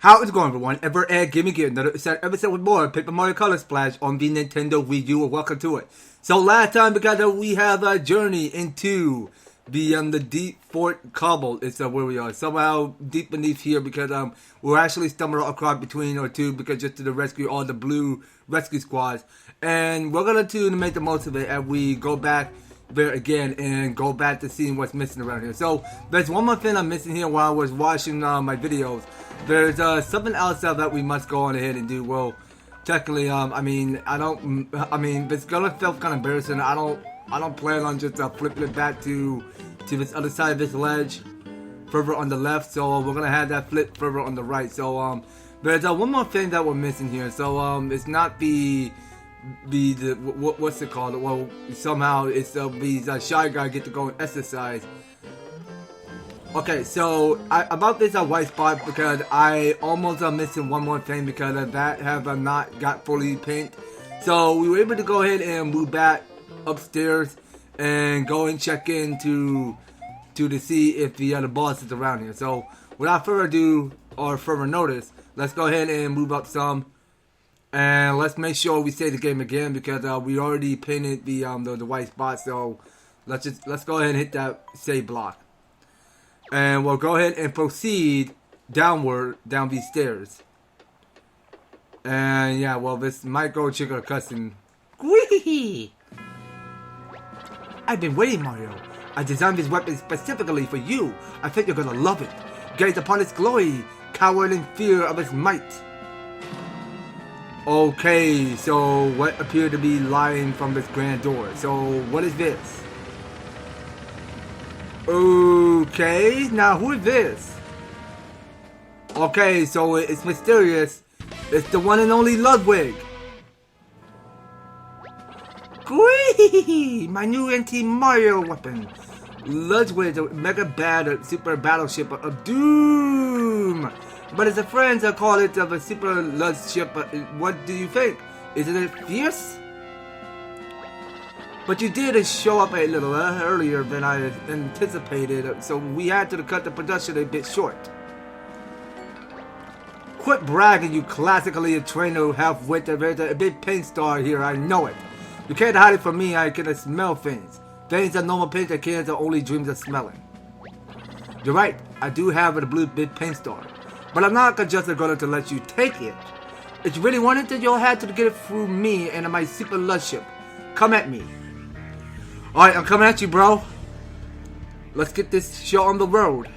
How is it going, everyone? Ever Ed Gimme Gear, another episode with more Paper Mario Color Splash on the Nintendo Wii U. Welcome to it. So last time, because we have a journey into the deep Fort Cobble. It's where we are. Somehow deep beneath here because we're actually stumbling across between or two because just to rescue all the blue rescue squads. And we're gonna to make the most of it as we go back there again and go back to seeing what's missing around here. So there's one more thing I'm missing here while I was watching my videos. There's something else that we must go on ahead and do. Well, technically, I mean, it's gonna feel kind of embarrassing. I don't plan on just flipping it back to this other side of this ledge, further on the left. So we're gonna have that flip further on the right. So there's one more thing that we're missing here. So it's not what's it called? Well, somehow it's these Shy Guys get to go and exercise. Okay, so about this white spot because I almost missing one more thing because that have not got fully painted. So we were able to go ahead and move back upstairs and go and check in to see if the boss is around here. So without further ado or further notice, let's go ahead and move up some. And let's make sure we save the game again because we already painted the white spot. So let's go ahead and hit that save block. And we'll go ahead and proceed downward down these stairs. And yeah, well, this might go trigger a cussing. Whee! I've been waiting, Mario. I designed this weapon specifically for you. I think you're gonna love it. Gaze upon its glory, cower in fear of its might. Okay, so what appeared to be lying from this grand door? So what is this? Okay, now who is this? Okay, so it's mysterious. It's the one and only Ludwig. Whee! My new anti-Mario weapon. Ludwig, the mega super battleship of doom. But as a friend, I call it the super LudSub. What do you think? Isn't it fierce? But you did show up a little earlier than I anticipated, so we had to cut the production a bit short. Quit bragging, you classically trained half-wit. There's a big paint star here, I know it. You can't hide it from me, I can smell things. Things that normal painter kids are only dreams of smelling. You're right, I do have a blue big paint star. But I'm not just going to let you take it. If you really wanted it, you'll have to get it through me and my super LudSub. Come at me. Alright, I'm coming at you, bro. Let's get this show on the road.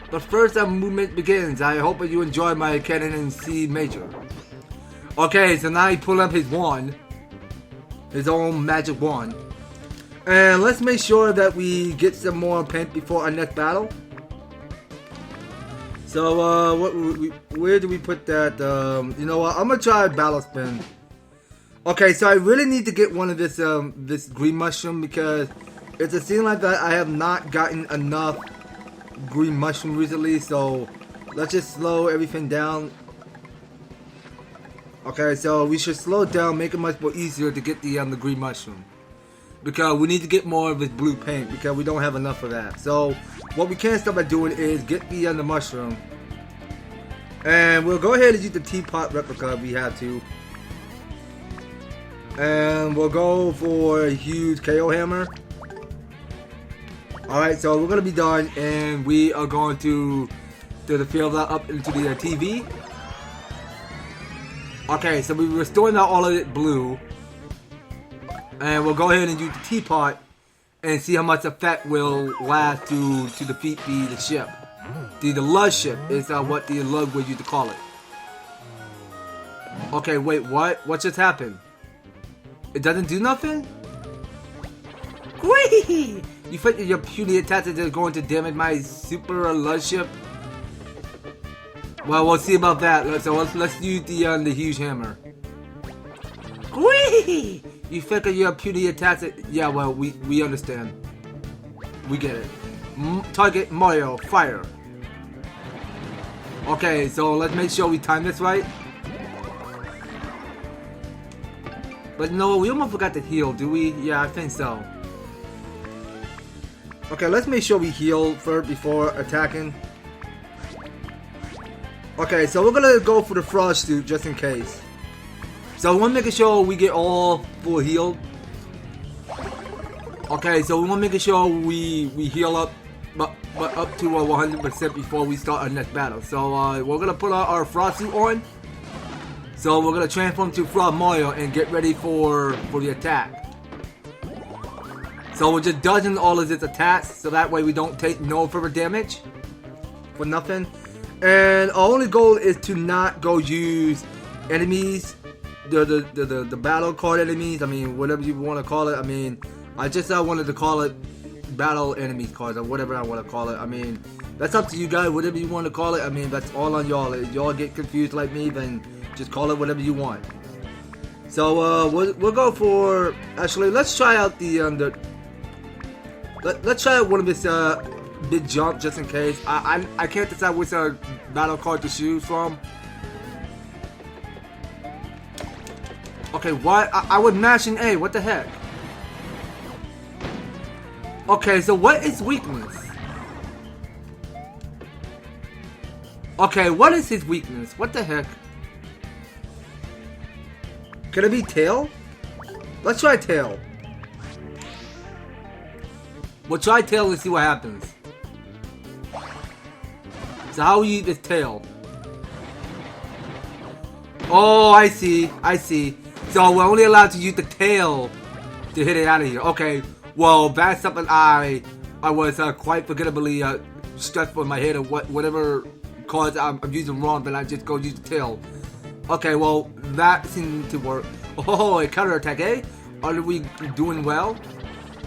But first, our movement begins. I hope you enjoy my cannon in C major. Okay, so now he pulled up his wand. His own magic wand. And let's make sure that we get some more paint before our next battle. So, where do we put that? You know what? I'm gonna try a battle spin. Okay, so I really need to get one of this this green mushroom because it seems like I have not gotten enough green mushroom recently. So let's just slow everything down. Okay, so we should slow it down, make it much more easier to get the green mushroom because we need to get more of this blue paint because we don't have enough of that. So what we can start by doing is get the mushroom, and we'll go ahead and use the teapot replica if we have to. And we'll go for a huge KO hammer. Alright, so we're going to be done. And we are going to fill that up into the TV. Okay, so we're restoring all of it blue. And we'll go ahead and use the teapot. And see how much effect will last to defeat the ship. The LudSub is what the Ludwig used to call it. Okay, wait, what? What just happened? It doesn't do nothing? Whee! You think that your puny attacks are going to damage my super LudSub? Well, we'll see about that. So let's use the huge hammer. Whee! You think that your puny attacks? Yeah, well, we understand. We get it. Target Mario, fire. Okay, so let's make sure we time this right. But no, we almost forgot to heal, do we? Yeah, I think so. Okay, let's make sure we heal first before attacking. Okay, so we're gonna go for the frost suit just in case. So we want to make sure we get all full healed. Okay, so we want to make sure we heal up, but up to 100% before we start our next battle. So we're gonna put our frost suit on. So we're gonna transform to Frog Mario and get ready for the attack. So we're just dodging all of its attacks, so that way we don't take no further damage for nothing. And our only goal is to not go use enemies, the battle card enemies. I mean, whatever you want to call it. I mean, I just wanted to call it battle enemies cards or whatever I want to call it. I mean, that's up to you guys. Whatever you want to call it. I mean, that's all on y'all. If y'all get confused like me, then just call it whatever you want. So we'll go for. Actually, let's try out the. Let's try out one of this big jump just in case. I can't decide which battle card to choose from. Okay, what? I was mashing A. What the heck? Okay, so what is weakness? Okay, what is his weakness? What the heck? Can it be tail? Let's try tail. We'll try tail and see what happens. So how will you use this tail? Oh, I see. I see. So we're only allowed to use the tail to hit it out of here. Okay. Well, that's something I was quite forgettably stressful in my head of whatever cards I'm using wrong, but I just go use the tail. Okay. Well, that seemed to work. Oh, a counter attack, eh? Are we doing well?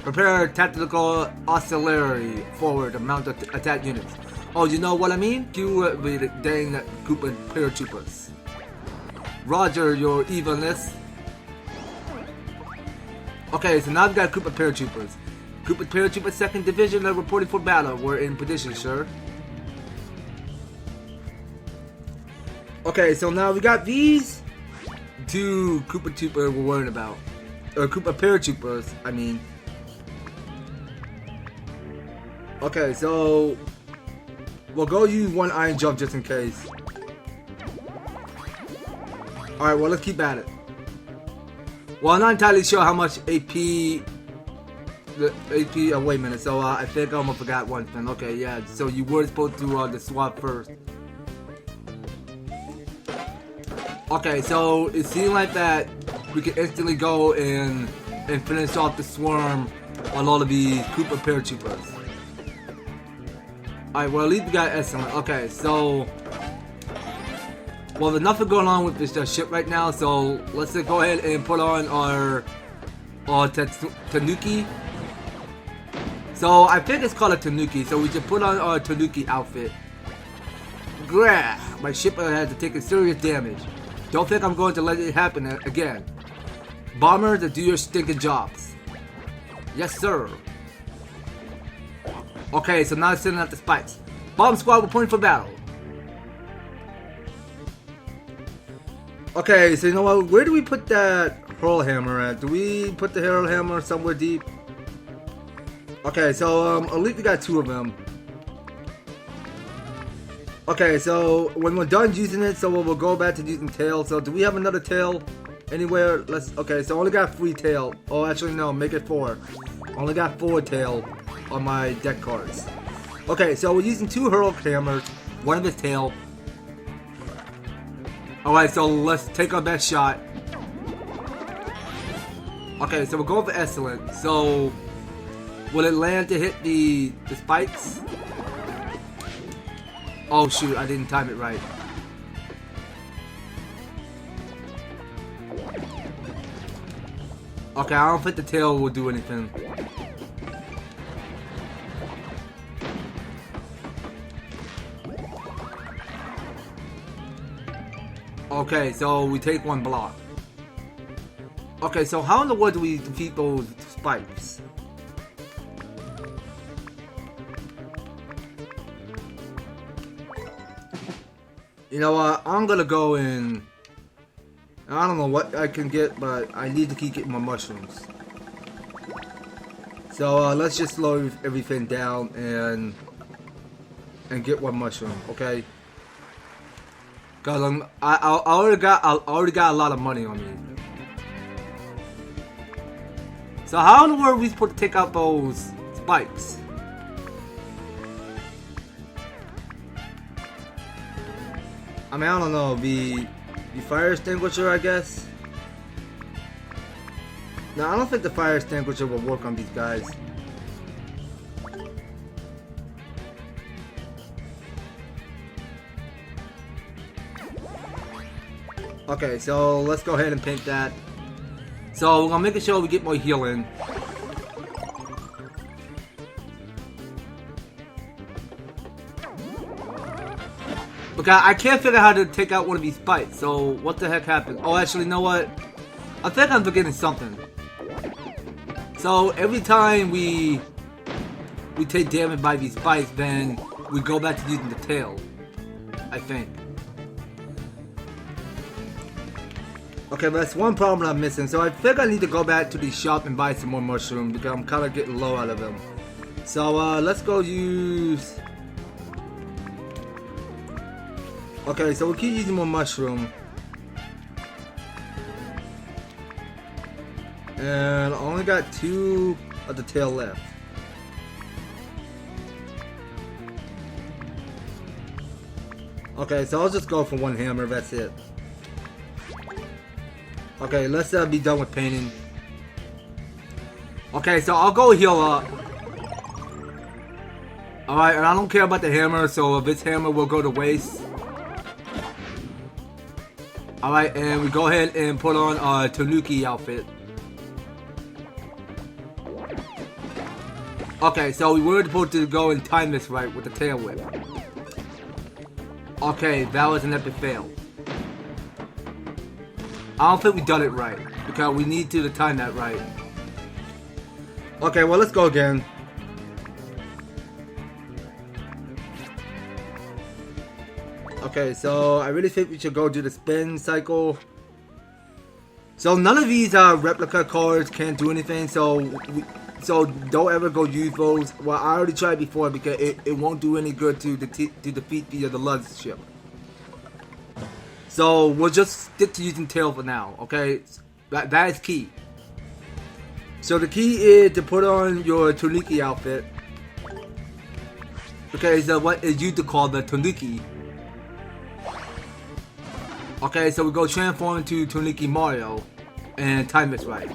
Prepare tactical auxiliary forward to mount attack units. Oh, you know what I mean? You with the dang Koopa paratroopers. Roger, your evilness. Okay, so now we've got Koopa paratroopers. Koopa paratroopers 2nd Division are reporting for battle. We're in position, sir. Okay, so now we got these 2 Koopa Trooper we're worrying about. Or Koopa paratroopers, I mean. Okay, so we'll go use one iron jump just in case. Alright, well, let's keep at it. Well, I'm not entirely sure how much AP. Oh, wait a minute. So I think I almost forgot one thing. Okay, yeah. So you were supposed to the swap first. Okay, so it seemed like that we can instantly go and finish off the swarm on all of these Koopa paratroopers. Alright, well, at least we got excellent. Okay, so. Well, there's nothing going on with this ship right now, so let's just go ahead and put on our Tanuki. So I think it's called a Tanuki, so we just put on our Tanuki outfit. Grah! My ship had to take a serious damage. Don't think I'm going to let it happen again. Bombers, do your stinking jobs. Yes, sir. Okay, so now it's sending out the spikes. Bomb squad reporting for battle. Okay, so you know what? Where do we put that hurl hammer at? Do we put the hurl hammer somewhere deep? Okay, so at least we got 2 of them. Okay, so when we're done using it, so we'll go back to using tail. So do we have another tail anywhere? Okay, so I only got 3 tail. Oh, actually no, make it 4. Only got 4 tail on my deck cards. Okay, so we're using 2 hurl hammers, 1 of his tail. Alright, so let's take our best shot. Okay, so we're going for excellent. So will it land to hit the spikes? Oh shoot, I didn't time it right. Okay, I don't think the tail will do anything. Okay, so we take 1 block. Okay, so how in the world do we defeat those spikes? You know what? I'm gonna go in. I don't know what I can get, but I need to keep getting my mushrooms. So let's just slow everything down and get 1 mushroom, okay? Cause I already got a lot of money on me. So how in the world are we supposed to take out those spikes? I mean, I don't know. The fire extinguisher, I guess. No, I don't think the fire extinguisher will work on these guys. Okay, so let's go ahead and paint that. So we're gonna make sure we get more healing. Because I can't figure out how to take out one of these spikes. So what the heck happened? Oh, actually, you know what? I think I'm forgetting something. So every time we take damage by these spikes, then we go back to using the tail. I think. Okay, but that's one problem I'm missing. So I think I need to go back to the shop and buy some more mushrooms because I'm kind of getting low out of them. So let's go use. Okay, so we'll keep using more mushroom. And I only got 2 of the tail left. Okay, so I'll just go for 1 hammer, that's it. Okay, let's be done with painting. Okay, so I'll go heal up. Alright, and I don't care about the hammer, so if this hammer will go to waste. Alright, and we go ahead and put on our Tanuki outfit. Okay, so we were supposed to go and time this right with the tail whip. Okay, that was an epic fail. I don't think we done it right because we need to time that right. Okay, well let's go again. Okay, so I really think we should go do the spin cycle. So none of these replica cards can't do anything, so don't ever go use those. Well, I already tried before because it won't do any good to defeat the LudSub. So we'll just stick to using tail for now, okay? That is key. So the key is to put on your Tanuki outfit. Okay, so what is used to call the Tanuki. Okay, so we go transform into Tanuki Mario and time this right.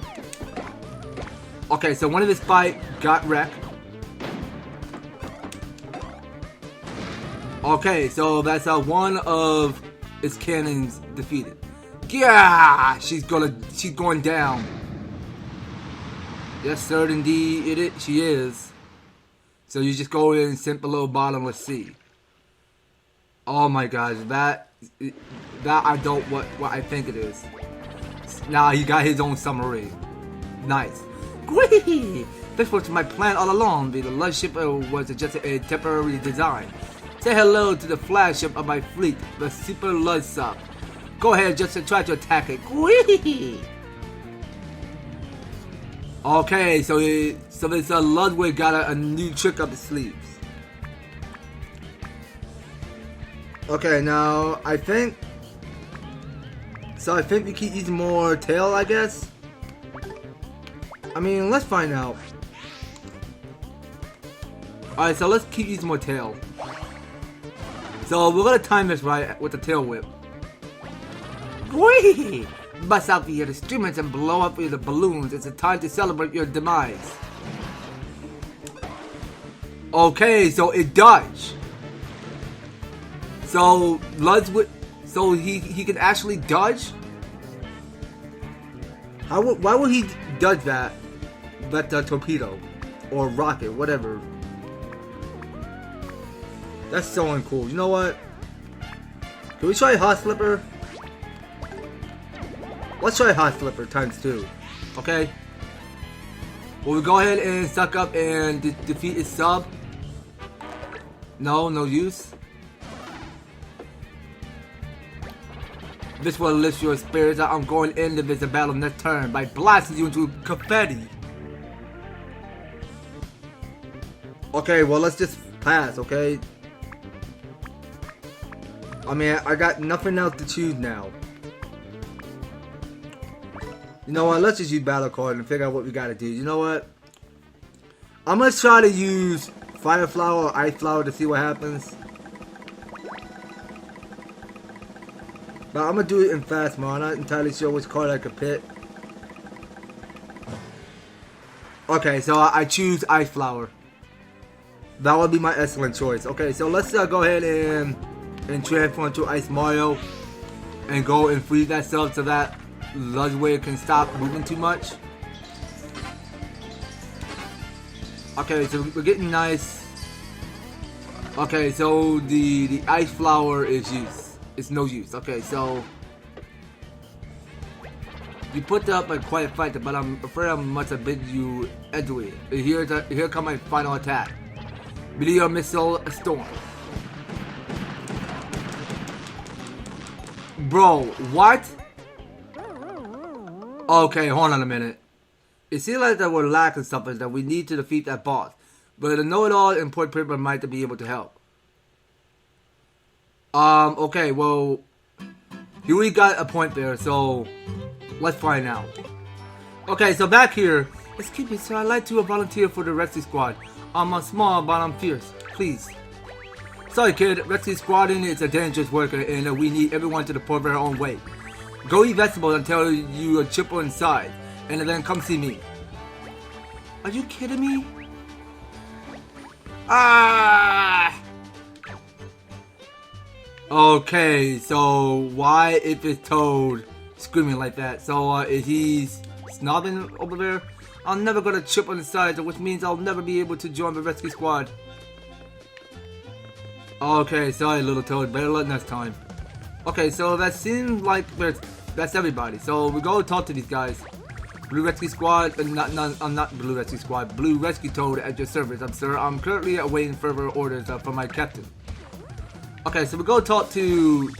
Okay, so one of his spikes got wrecked. Okay, so that's one of its cannons defeated. Yeah, she's going down. Yes, sir, indeed, she is. So you just go in and sink below bottomless sea. Oh my gosh, that I don't what I think it is. Now he got his own submarine. Nice. Whee! This was my plan all along. The LudSub was just a temporary design. Say hello to the flagship of my fleet, the Super LudSub. Go ahead, just try to attack it. Whee! Okay, so this Ludwig got a new trick up his sleeves. Okay, now I think we keep using more tail, I guess. I mean, let's find out. Alright, so let's keep using more tail. So we're gonna time this right with the tail whip. Whee! Bust out the instruments and blow up the balloons. It's a time to celebrate your demise. Okay, so it dodged. So Ludwig, so he can actually dodge. Why would he dodge that torpedo or rocket, whatever? That's so uncool. You know what? Can we try Hot Flipper? Let's try Hot Flipper ×2. Okay. Will we go ahead and suck up and defeat his sub? No use. This will lift your spirits. I'm going into this battle next turn by blasting you into confetti. Okay, well let's just pass, okay? I mean, I got nothing else to choose now. You know what? Let's just use battle card and figure out what we gotta do. You know what? I'm gonna try to use fire flower or ice flower to see what happens. But I'm gonna do it in fast mode. I'm not entirely sure which card I could pick. Okay, so I choose ice flower. That would be my excellent choice. Okay, so let's go ahead and transform to Ice Mario and go and freeze that stuff so that Ludwig can stop moving too much. Okay, so we're getting nice. Okay, so the ice flower is used. It's no use. Okay, so you put up a quiet fight, but I'm afraid I must have been you anyway. Here come my final attack. Meteor Missile Storm. Bro, what? Okay, hold on a minute. It seems like that we're lacking something that we need to defeat that boss. But a know-it-all and point paper might be able to help. Okay, well, here we got a point there, so let's find out. Okay, so back here, excuse me, sir, I'd like to volunteer for the rescue squad. I'm small, but I'm fierce. Please. Sorry, kid. Rescue squadron is a dangerous worker, and we need everyone to report their own way. Go eat vegetables until you are chipper inside, and then come see me. Are you kidding me? Ah! Okay, so why if it's Toad screaming like that? So is he snobbing over there? I'm never gonna chip on the side, which means I'll never be able to join the rescue squad. Okay, sorry, little Toad. Better luck next time. Okay, so that seems like that's everybody. So we go talk to these guys. Blue Rescue Squad, I'm not Blue Rescue Squad. Blue Rescue Toad at your service, sir. I'm currently awaiting further orders from my captain. Okay, so we go talk to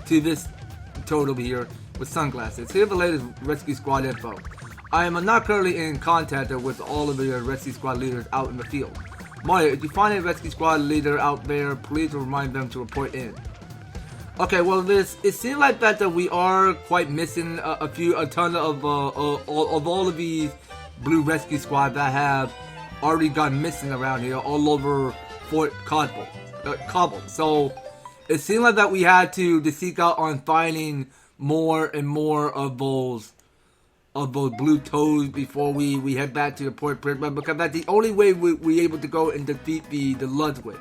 this Toad over here with sunglasses. Here's the latest Rescue Squad info. I am not currently in contact with all of the Rescue Squad leaders out in the field. Mario, if you find a Rescue Squad leader out there, please remind them to report in. Okay, well, it seems like that we are quite missing a ton of all of these Blue Rescue Squad that have already gone missing around here all over Fort Cobble. So it seemed like that we had to seek out on finding more and more of those blue toads before we head back to the port, because that's the only way we able to go and defeat the Ludwig.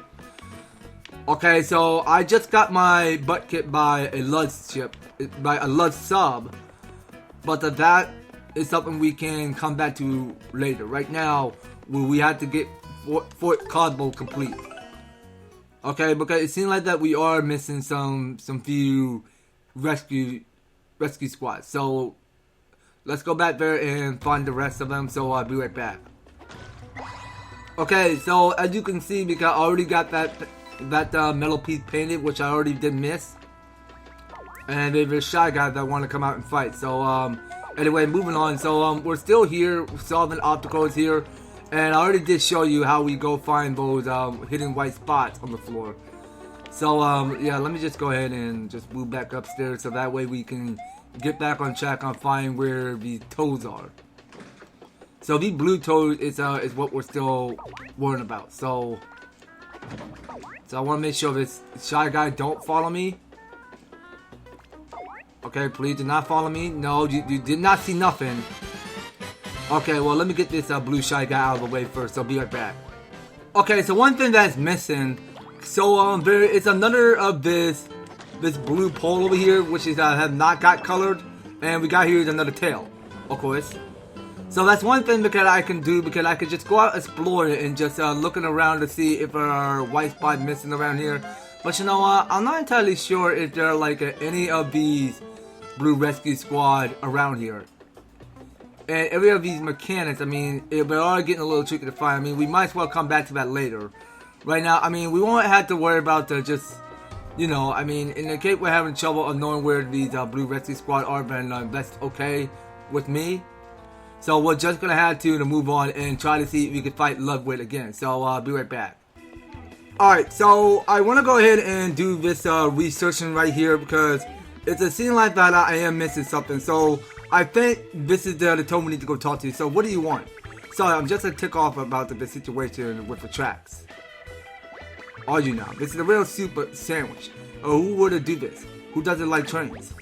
Okay, so I just got my butt kicked by a LudSub, but that is something we can come back to later. Right now, we have to get Fort Cobble complete. Okay, because it seems like that we are missing some few rescue squads. So let's go back there and find the rest of them. So I'll be right back. Okay, so as you can see, because I already got that metal piece painted, which I already did miss. And there's a shy guy that want to come out and fight. So anyway, moving on. So we're still here solving obstacles here, and I already did show you how we go find those hidden white spots on the floor. So yeah, let me just go ahead and just move back upstairs so that way we can get back on track on finding where the toads are. So the blue toad is what we're still worrying about. So I want to make sure this shy guy don't follow me. Okay, please do not follow me. No, you did not see nothing. Okay, well, let me get this blue shy guy out of the way first. I'll be right back. Okay, so one thing that's missing. So there is another of this blue pole over here, which is have not got colored, and we got here is another tail, of course. So that's one thing because I can do, because I could just go out exploring and just looking around to see if there are white spots missing around here. But you know what? I'm not entirely sure if there are like any of these Blue Rescue Squad around here. And every of these mechanics, I mean, they are getting a little tricky to find. I mean, we might as well come back to that later. Right now, I mean, we won't have to worry about the just, you know, I mean, in the case we're having trouble of knowing where these Blue Rescue Squad are, then that's okay with me. So we're just gonna have to move on and try to see if we can fight Ludwig again. So I'll be right back. Alright, so I want to go ahead and do this researching right here because it seems like that I am missing something. So I think this is the tone we need to go talk to. So what do you want? Sorry, I'm just a tick off about the situation with the tracks. Are you now? This is a real super sandwich. Oh, who would do this? Who doesn't like trains?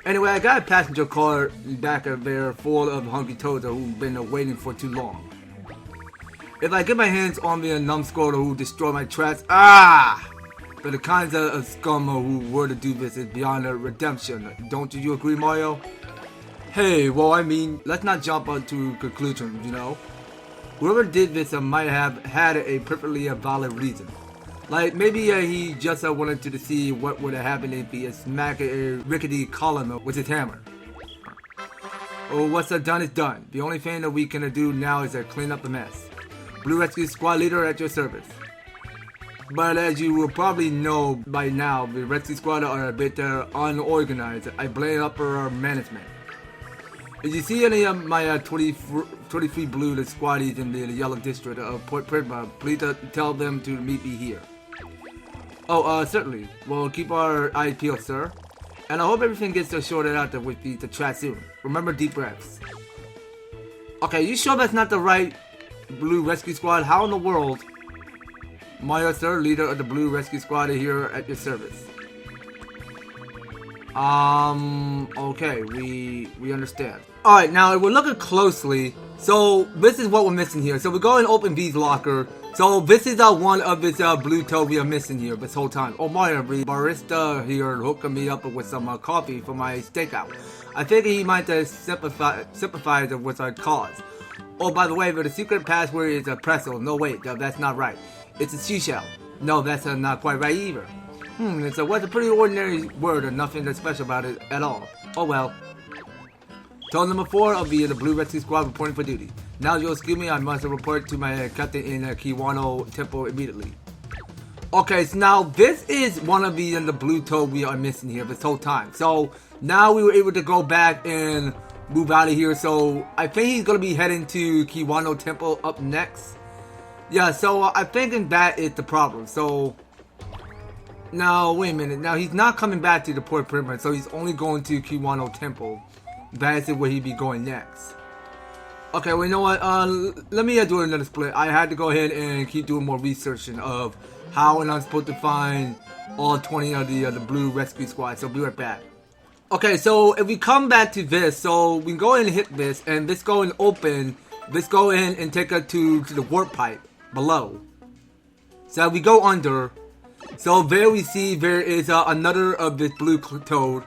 Anyway, I got a passenger car back there full of hungry toads who've been waiting for too long. If I get my hands on the numbskull who destroy my tracks, but the kinds of scum who were to do this is beyond a redemption. Don't you agree, Mario? Hey, well, I mean, let's not jump onto conclusions, you know? Whoever did this might have had a perfectly valid reason. Like, maybe he just wanted to see what would have happened if he smacked a rickety column with his hammer. Oh, what's done is done. The only thing that we can do now is clean up the mess. Blue Rescue Squad Leader at your service. But as you will probably know by now, the Rescue Squad are a bit unorganized. I blame upper management. If you see any of my 23 blue squaddies in the yellow district of Port Prisma, please tell them to meet me here. Oh, certainly. We'll keep our eyes peeled, sir. And I hope everything gets sorted out with the chat soon. Remember deep breaths. Okay, you sure that's not the right Blue Rescue Squad? How in the world? Mario, sir, leader of the Blue Rescue Squad, here at your service. Okay, we understand. Alright, now if we're looking closely, so this is what we're missing here. So we go and open V's locker. So this is one of this blue toad we are missing here this whole time. Oh, Mario, the barista here hooking me up with some coffee for my stakeout. I think he might sympathize with our cause. Oh, by the way, but the secret password is a pretzel. No, wait, that's not right. It's a seashell. No, that's not quite right either. It's a pretty ordinary word and nothing that's special about it at all. Oh well. Told number 4 of the Blue Rescue Squad reporting for duty. Now you'll excuse me, I must report to my captain in Kiwano Temple immediately. Okay, so now this is one of the blue toad we are missing here this whole time. So now we were able to go back and move out of here. So I think he's going to be heading to Kiwano Temple up next. Yeah, so I'm thinking that is the problem. So now, wait a minute. Now, he's not coming back to the Port Pyramid, so he's only going to Kiwano Temple. That is where he'd be going next. Okay, well, you know what? Let me do another split. I had to go ahead and keep doing more researching of how and I'm supposed to find all 20 of the Blue Rescue Squad. So, I'll be right back. Okay, so if we come back to this, so we can go ahead and hit this, and this go and open. Let's go in and take us to the warp pipe below. So we go under. So there we see there is another of this blue toad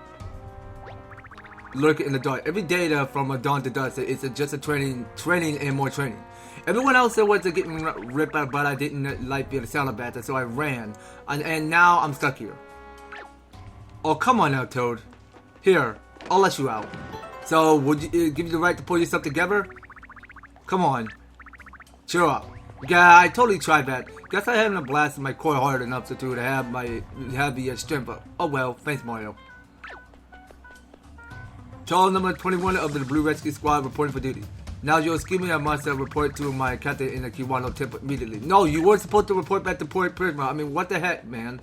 lurking in the dark. Every day from dawn to dusk, it's just a training and more training. Everyone else was getting ripped out, but I didn't like the sound of that, so I ran. And now I'm stuck here. Oh, come on now, Toad. Here, I'll let you out. So, would you give you the right to pull yourself together? Come on. Cheer up. Yeah, I totally tried that. Guess I haven't blasted my core hard enough to have the strength up. Oh well, thanks Mario. Child number 21 of the Blue Rescue Squad reporting for duty. Now you'll excuse me, I must report to my captain in the Kiwano Temple immediately. No, you weren't supposed to report back to Port Prisma. I mean, what the heck, man?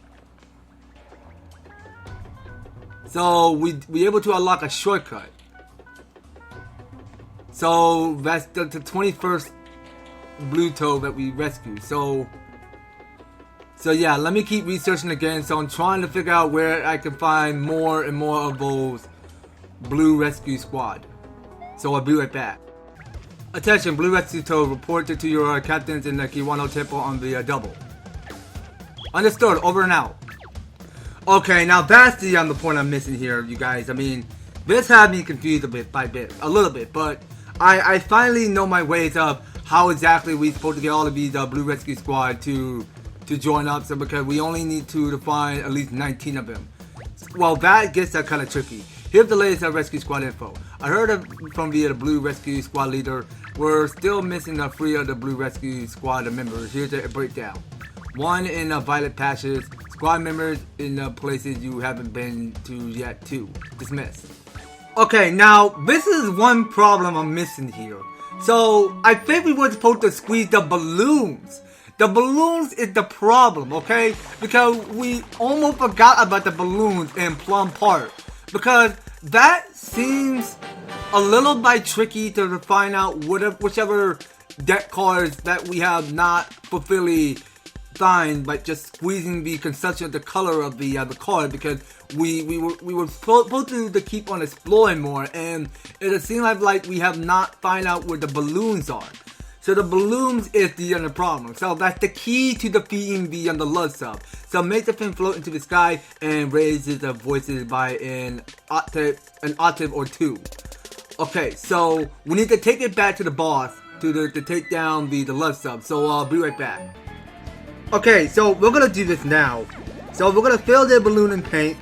So, we able to unlock a shortcut. So, that's the 21st blue toad that we rescued. So yeah, let me keep researching again. So I'm trying to figure out where I can find more and more of those Blue Rescue Squad. So I'll be right back. Attention, Blue Rescue Toad, reported to your captains in the Kiwano Temple on the double. Understood, over and out. Okay, now that's the point I'm missing here, you guys. I mean, this had me confused a little bit, but I finally know my ways of how exactly we supposed to get all of these Blue Rescue Squad to join up. So because we only need to find at least 19 of them. Well, that gets kind of tricky. Here's the latest Rescue Squad info. I heard from the Blue Rescue Squad leader. We're still missing 3 of the Blue Rescue Squad members. Here's a breakdown. 1 in Violet Patches. Squad members in places you haven't been to yet. 2 dismissed. Okay, now this is one problem I'm missing here. So I think we were supposed to squeeze the balloons The balloons is the problem, okay? Because we almost forgot about the balloons in Plum Park. Because that seems a little bit tricky to find out whichever deck cards that we have not fully find by just squeezing the consumption of the color of the card, because we were supposed to keep on exploring more, and it seems like we have not find out where the balloons are. So the balloons is the problem. So that's the key to defeating the LudSub. So make the thing float into the sky and raise the voices by an octave or two. Okay, so we need to take it back to the boss to take down the LudSub. So I'll be right back. Okay, so we're gonna do this now. So we're gonna fill the balloon in paint.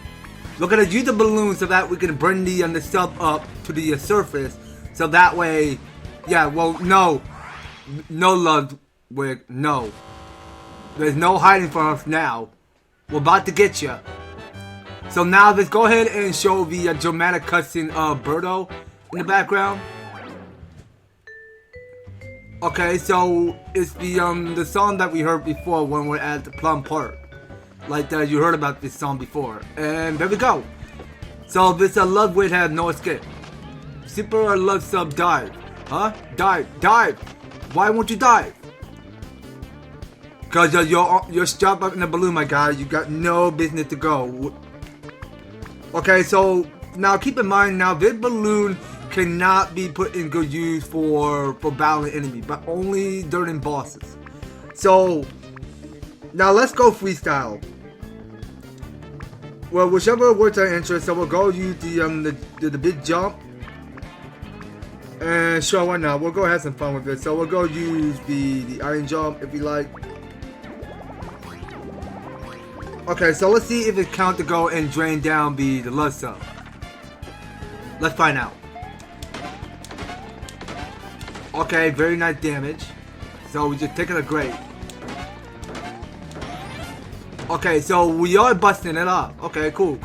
We're gonna use the balloon so that we can bring the sub up to the surface. So that way, yeah. Well, no, Ludwig, no. There's no hiding from us now. We're about to get you. So now let's go ahead and show the dramatic cutscene of Birdo in the background. Okay, so it's the song that we heard before when we're at the Plum Park. Like you heard about this song before. And there we go. So this Ludwig had no escape. Super LudSub dive. Huh? Dive. Why won't you dive? Because you're strapped up in the balloon, my guy. You got no business to go. Okay, so now keep in mind, now this balloon cannot be put in good use for battling enemies, but only during bosses. So now let's go freestyle. Well, whichever works our interest, so we'll go use the big jump. And sure, why not? We'll go have some fun with it. So we'll go use the iron jump if you like. Okay, so let's see if it counts to go and drain down the LudSub. Let's find out. Okay, very nice damage. So we just taking a grade. Okay, so we are busting it up. Okay, cool.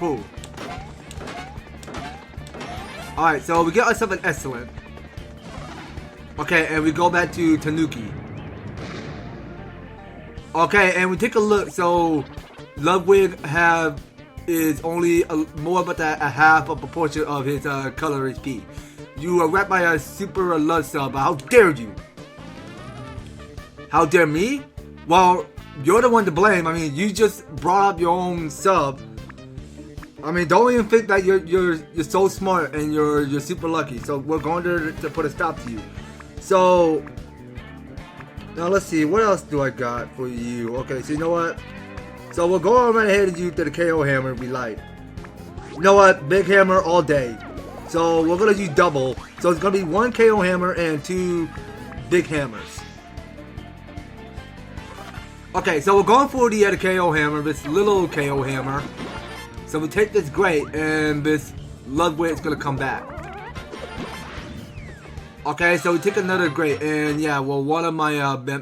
Alright, so we get ourselves an excellent. Okay, and we go back to Tanuki. Okay, and we take a look. So Ludwig is only more about a half a proportion of his color HP. You are wrapped by a super LudSub. How dare you? How dare me? Well, you're the one to blame. I mean, you just brought up your own sub. I mean, don't even think that you're so smart and you're super lucky. So we're going to put a stop to you. So now let's see, what else do I got for you? Okay, so you know what? So we'll go right ahead and use the KO hammer if we like. You know what? Big hammer all day. So we're gonna use double. So it's gonna be 1 KO hammer and 2 big hammers. Okay, so we're going for the KO hammer, this little KO hammer. So we take this great, and this Ludwig is gonna come back. Okay, so we take another great, and yeah, well, one of my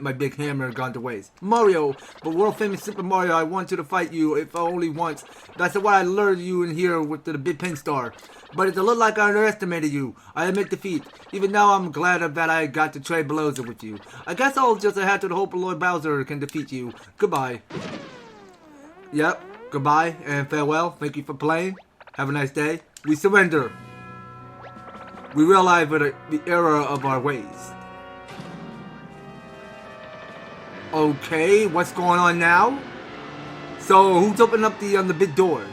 my big hammer gone to waste. Mario, the world famous Super Mario, I want you to fight you, if only once. That's why I lured you in here with the big pin star. But it looked like I underestimated you. I admit defeat. Even now, I'm glad that I got to trade blows with you. I guess I'll just have to hope Lord Bowser can defeat you. Goodbye. Yep, goodbye and farewell. Thank you for playing. Have a nice day. We surrender. We realize the error of our ways. Okay, what's going on now? So, who's opening up the big doors?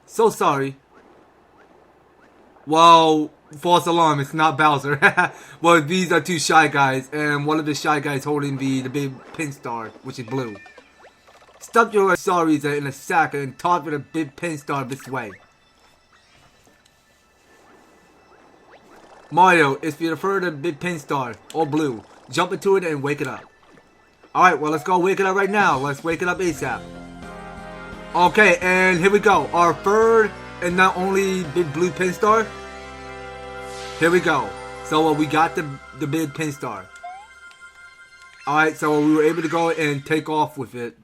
So sorry. Well, false alarm, it's not Bowser. Well, these are 2 shy guys, and one of the shy guys holding the big pin star, which is blue. Stuff your sorries in a sack and toss with a big pin star this way. Mario, if you prefer the big pin star, or blue, jump into it and wake it up. Alright, well, let's go wake it up right now. Let's wake it up ASAP. Okay, and here we go. Our third and not only big blue pin star. Here we go. So we got the big pin star. Alright, so we were able to go and take off with it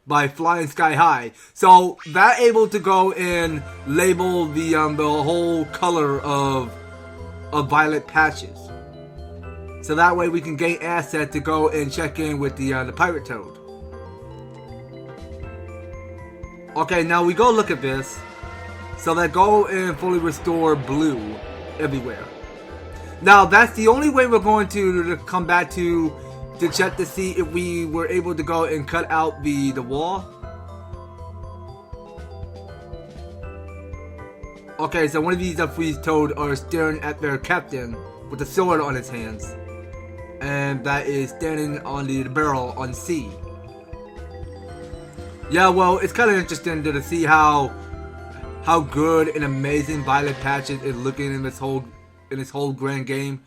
by flying sky high. So that able to go and label the whole color of violet patches. So that way we can gain assets to go and check in with the pirate toad. Okay, now we go look at this. So that go and fully restore blue everywhere. Now that's the only way we're going to come back to check to see if we were able to go and cut out the wall. Okay, so one of these freeze toad are staring at their captain with a sword on his hands, and that is standing on the barrel on C. Yeah, well, it's kind of interesting to see how good and amazing Violet Patches is looking in this whole grand game.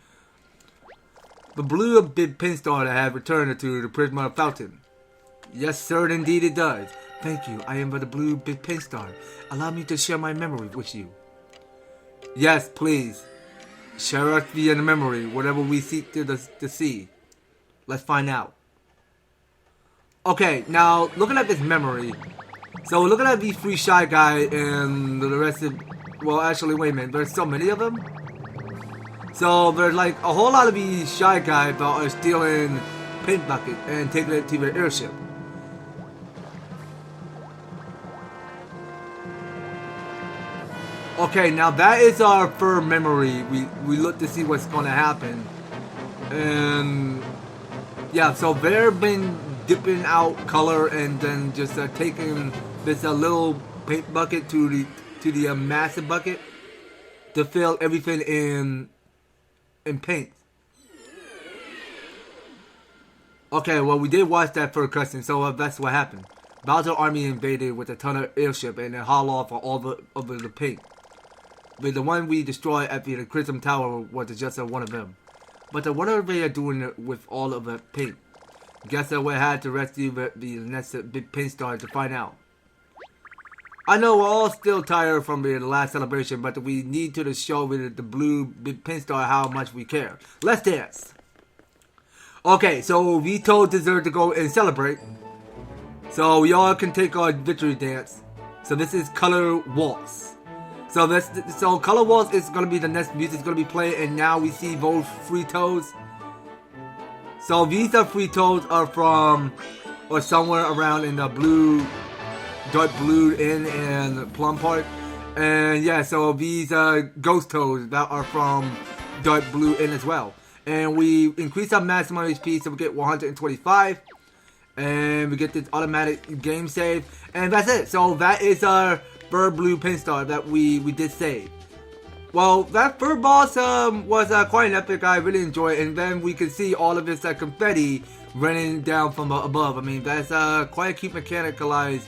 The blue big pin star that have returned to the Prisma Fountain. Yes, sir, indeed it does. Thank you. I am the blue big pin star. Allow me to share my memory with you. Yes, please. Share us the memory, whatever we seek to see. Let's find out. Okay, now looking at this memory. So looking at these three Shy Guy and the rest of, well, actually, wait a minute. There's so many of them. So there's like a whole lot of these Shy Guys that are stealing paint bucket and taking it to their airship. Okay, now that is our first memory. We look to see what's going to happen, and yeah, so they've been dipping out color and then just taking this little paint bucket to the massive bucket to fill everything in paint. Okay, well, we did watch that first cutscene, so that's what happened. Bowser's army invaded with a ton of airship and then haul off all the paint. But the one we destroyed at the Crimson Tower was just one of them. But what are they doing with all of the paint? Guess I would have to rescue the next big paint star to find out. I know we're all still tired from the last celebration, but we need to show the blue big paint star how much we care. Let's dance! Okay, so we told deserve to go and celebrate. So we all can take our victory dance. So this is Color Waltz. So Color Waltz is gonna be the next music is gonna be playing, and now we see those free toads. So these free toads are from or somewhere around in the blue, dark blue inn and Plum Park, and yeah, so these ghost toads that are from dark blue inn as well. And we increase our maximum HP, so we get 125, and we get this automatic game save, and that's it. So that is our third blue pin star that we did save. Well, that third boss was quite an epic. I really enjoyed it, and then we could see all of this confetti raining down from above. I mean, that's quite a cute mechanicalized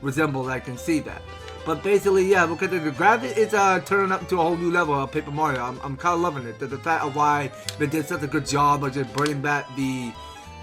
resemble. I can see that. But basically, yeah, because the graphics is turning up to a whole new level of Paper Mario. I'm kind of loving it. The fact of why they did such a good job of just bringing back the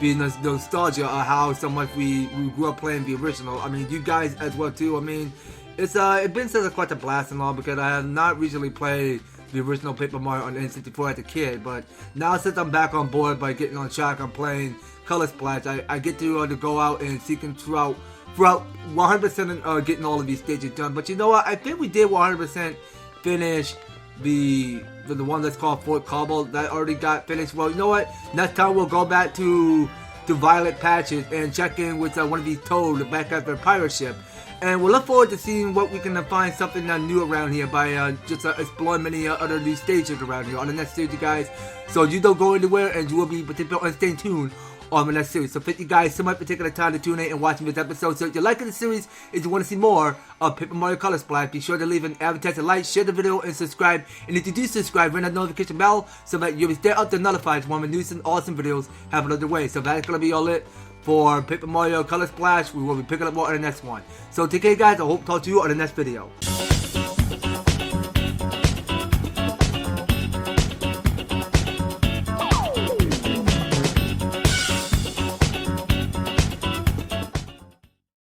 nostalgia of how so much we grew up playing the original. I mean, you guys as well too. I mean, it's been such quite a blast and all, because I have not recently played the original Paper Mario on N64 as a kid, but now since I'm back on board by getting on track, I'm playing Color Splash. I get to go out and seeking throughout 100% getting all of these stages done. But you know what? I think we did 100% finish the one that's called Fort Cobble that already got finished. Well, you know what? Next time we'll go back to Violet Patches and check in with one of these toads back at their pirate ship. And we'll look forward to seeing what we can find something new around here by just exploring many other new stages around here on the next series, you guys. So you don't go anywhere, and you will be participating and staying tuned on the next series. So thank you guys so much for taking the time to tune in and watching this episode. So if you're liking the series, if you want to see more of Paper Mario Color Splash, be sure to leave an advertising like, share the video, and subscribe. And if you do subscribe, ring that notification bell so that you'll be stay up to notified when my new and awesome videos have another way. So that's gonna be all it for Paper Mario Color Splash. We will be picking up more on the next one. So take care, guys. I hope to talk to you on the next video.